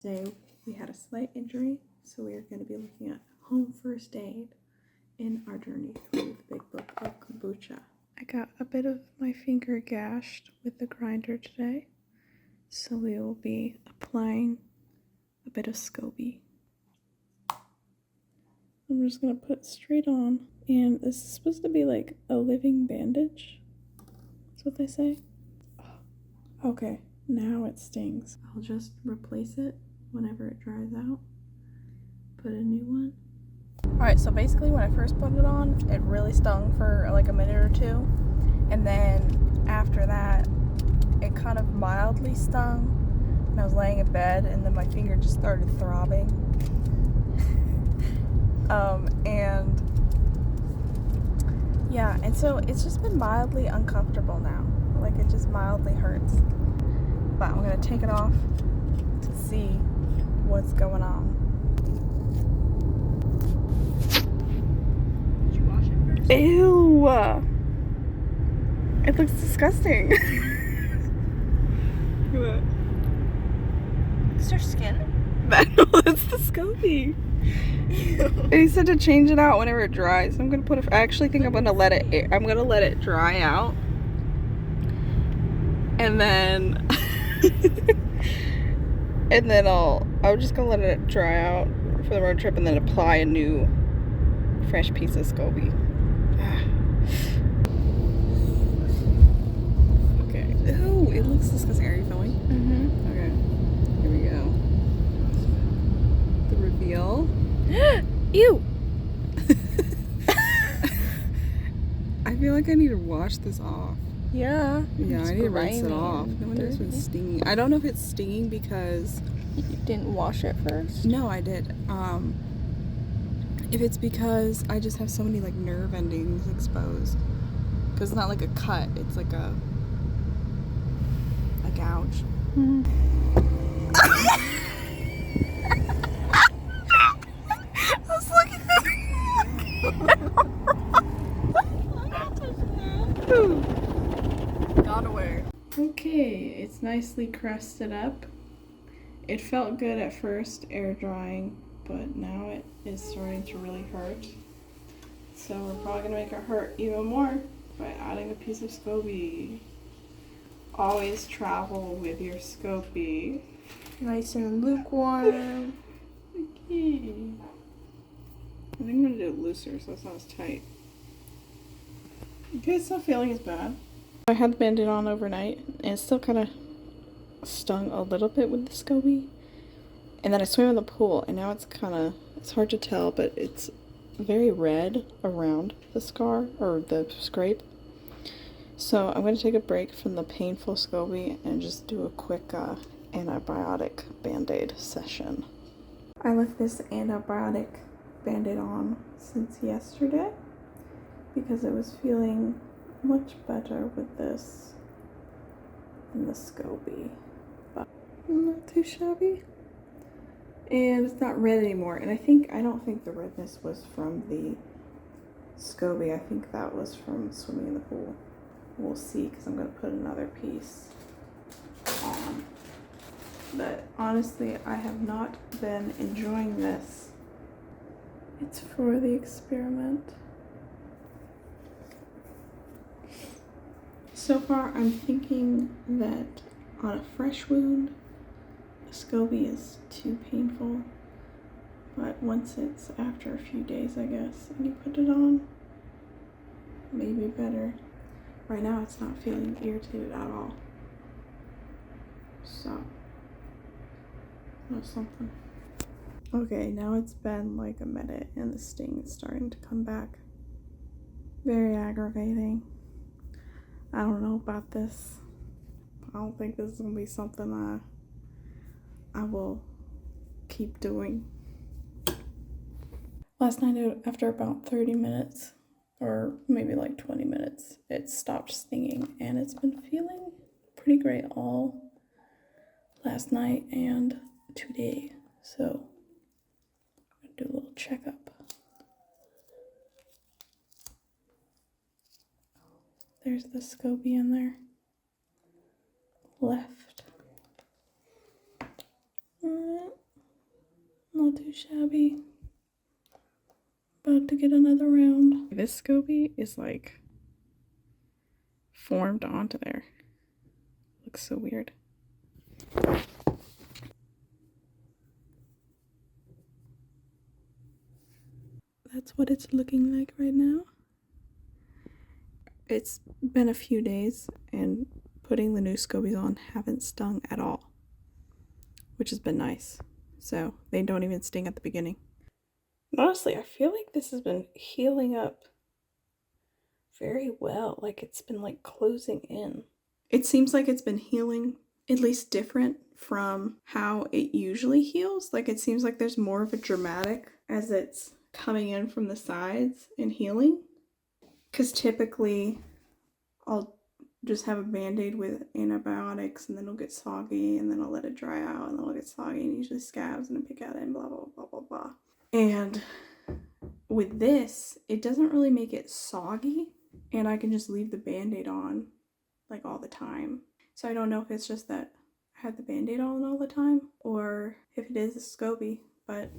Today we had a slight injury, so we are going to be looking at home first aid in our journey through the big book of Kombucha. I got a bit of my finger gashed with the grinder today, so we will be applying a bit of SCOBY. I'm just going to put it straight on, and this is supposed to be like a living bandage. That's what they say. Oh, okay, now it stings. I'll just replace it whenever it dries out. Put a new one. Alright, so basically when I first put it on, it really stung for like a minute or two. And then after that, it kind of mildly stung. And I was laying in bed and then my finger just started throbbing. And yeah, and so it's just been mildly uncomfortable now. Like it just mildly hurts. But I'm gonna take it off to see what's going on. Did you wash it first? Ew! It looks disgusting. What? Is there skin? No, that's the SCOBY. And he said to change it out whenever it dries. I'm gonna put it. I actually think I'm gonna let it dry out, and then I'm just gonna let it dry out for the road trip, and then apply a new fresh piece of SCOBY. Okay. Oh, it looks disgusting. Are you filming? Mm-hmm. Okay. Here we go. The reveal. Ew! I feel like I need to wash this off. Yeah. Yeah, I need to rinse it off. No wonder it's been stinging. I don't know if it's stinging because you didn't wash it first. No, I did. If it's because I just have so many like nerve endings exposed. Because it's not like a cut, it's like a gouge. Mm-hmm. I was looking at it. Got away. Okay, it's nicely crusted up. It felt good at first, air drying, but now it is starting to really hurt. So we're probably gonna make it hurt even more by adding a piece of SCOBY. Always travel with your SCOBY. Nice and lukewarm. Okay. I think I'm gonna do it looser so it's not as tight. Okay, it's not feeling as bad. I had the Band-Aid on overnight and it still kind of stung a little bit with the SCOBY. And then I swam in the pool and now it's hard to tell, but it's very red around the scar or the scrape. So I'm going to take a break from the painful SCOBY and just do a quick antibiotic Band-Aid session. I left this antibiotic Band-Aid on since yesterday because it was feeling much better with this than the SCOBY. But not too shabby. And it's not red anymore. And I don't think the redness was from the SCOBY. I think that was from swimming in the pool. We'll see, because I'm going to put another piece on. But honestly, I have not been enjoying this. It's for the experiment. So far, I'm thinking that on a fresh wound, a SCOBY is too painful. But once it's after a few days, I guess, and you put it on, maybe better. Right now, it's not feeling irritated at all. So, that's something. Okay, now it's been like a minute and the sting is starting to come back. Very aggravating. I don't know about this. I don't think this is gonna be something I will keep doing. Last night, after about 30 minutes, or maybe like 20 minutes, it stopped stinging and it's been feeling pretty great all last night and today. So I'm gonna do a little checkup. There's the SCOBY in there. Left. Alright. not too shabby. About to get another round. This SCOBY is like formed onto there. Looks so weird. That's what it's looking like right now. It's been a few days and putting the new SCOBYs on haven't stung at all, which has been nice. So they don't even sting at the beginning. Honestly, I feel like this has been healing up very well. Like it's been like closing in. It seems like it's been healing at least different from how it usually heals. Like it seems like there's more of a dramatic as it's coming in from the sides and healing. Because typically I'll just have a band-aid with antibiotics and then it'll get soggy and then I'll let it dry out and then it'll get soggy and usually scabs and I pick at it and blah blah blah blah blah. And with this, it doesn't really make it soggy and I can just leave the band-aid on like all the time. So I don't know if it's just that I had the band-aid on all the time or if it is a SCOBY, but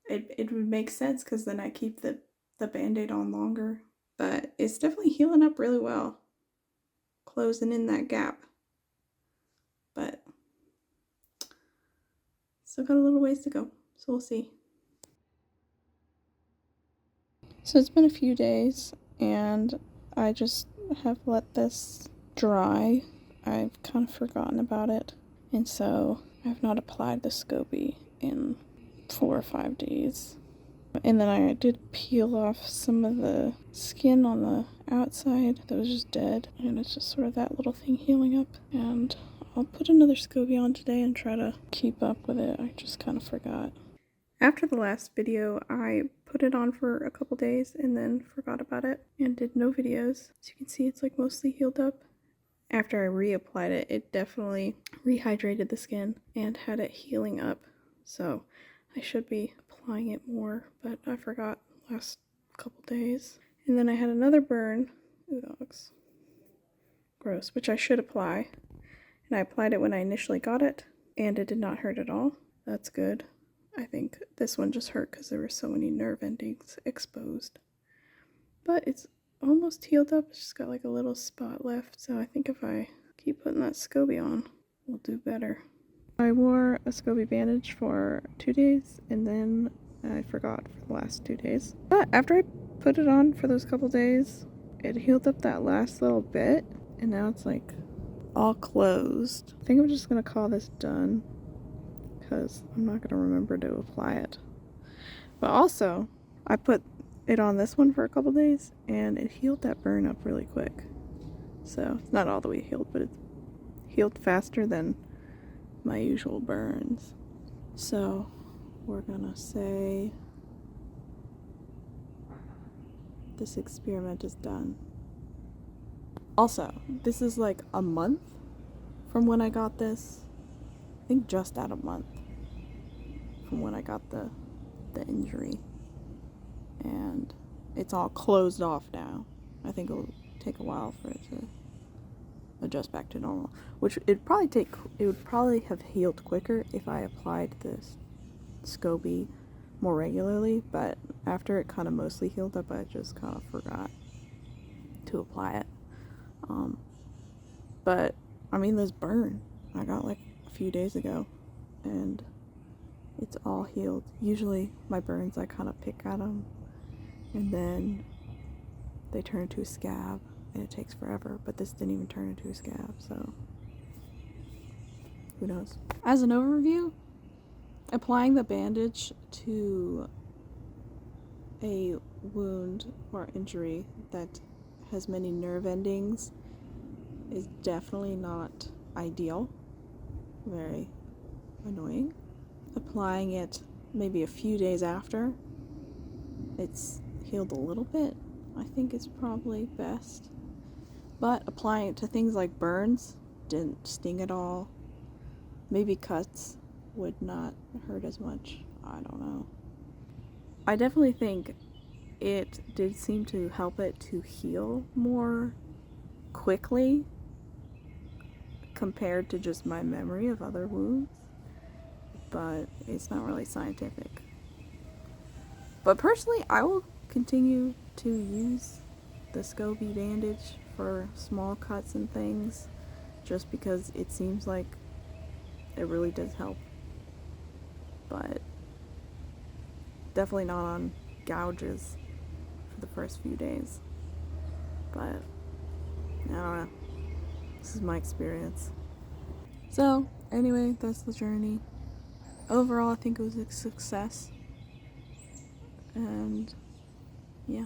it would make sense because then I keep the band-aid on longer. But it's definitely healing up really well, closing in that gap. But still got a little ways to go, so we'll see. So it's been a few days and I just have let this dry. I've kind of forgotten about it, and so I've not applied the SCOBY in 4 or 5 days. And then I did peel off some of the skin on the outside that was just dead, and it's just sort of that little thing healing up. And I'll put another SCOBY on today and try to keep up with it. I just kind of forgot. After the last video, I put it on for a couple days and then forgot about it and did no videos. As you can see, it's like mostly healed up. After I reapplied it, it definitely rehydrated the skin and had it healing up. So I should be applying it more, but I forgot last couple days. And then I had another burn. Ooh, that looks gross, which I should apply. And I applied it when I initially got it, and it did not hurt at all. That's good. I think this one just hurt because there were so many nerve endings exposed. But it's almost healed up. It's just got like a little spot left. So I think if I keep putting that SCOBY on, we'll do better. I wore a SCOBY bandage for 2 days and then I forgot for the last 2 days. But after I put it on for those couple days, it healed up that last little bit and now it's like all closed. I think I'm just gonna call this done because I'm not gonna remember to apply it. But also, I put it on this one for a couple days and it healed that burn up really quick. So it's not all the way healed, but it's healed faster than my usual burns. So we're gonna say this experiment is done. Also, this is like a month from when I got this. I think just at a month from when I got the injury. And it's all closed off now. I think it'll take a while for it to adjust back to normal, which it would probably have healed quicker if I applied this SCOBY more regularly, but after it kind of mostly healed up, I just kind of forgot to apply it. But I mean, this burn I got like a few days ago and it's all healed. Usually my burns, I kind of pick at them and then they turn into a scab and it takes forever, but this didn't even turn into a scab, so who knows. As an overview, applying the bandage to a wound or injury that has many nerve endings is definitely not ideal. Very annoying. Applying it maybe a few days after it's healed a little bit, I think is probably best. But applying it to things like burns didn't sting at all. Maybe cuts would not hurt as much. I don't know. I definitely think it did seem to help it to heal more quickly compared to just my memory of other wounds, but it's not really scientific. But personally, I will continue to use the SCOBY bandage for small cuts and things, just because it seems like it really does help. But definitely not on gouges for the first few days. But I don't know. This is my experience. So, anyway, that's the journey. Overall, I think it was a success. And yeah.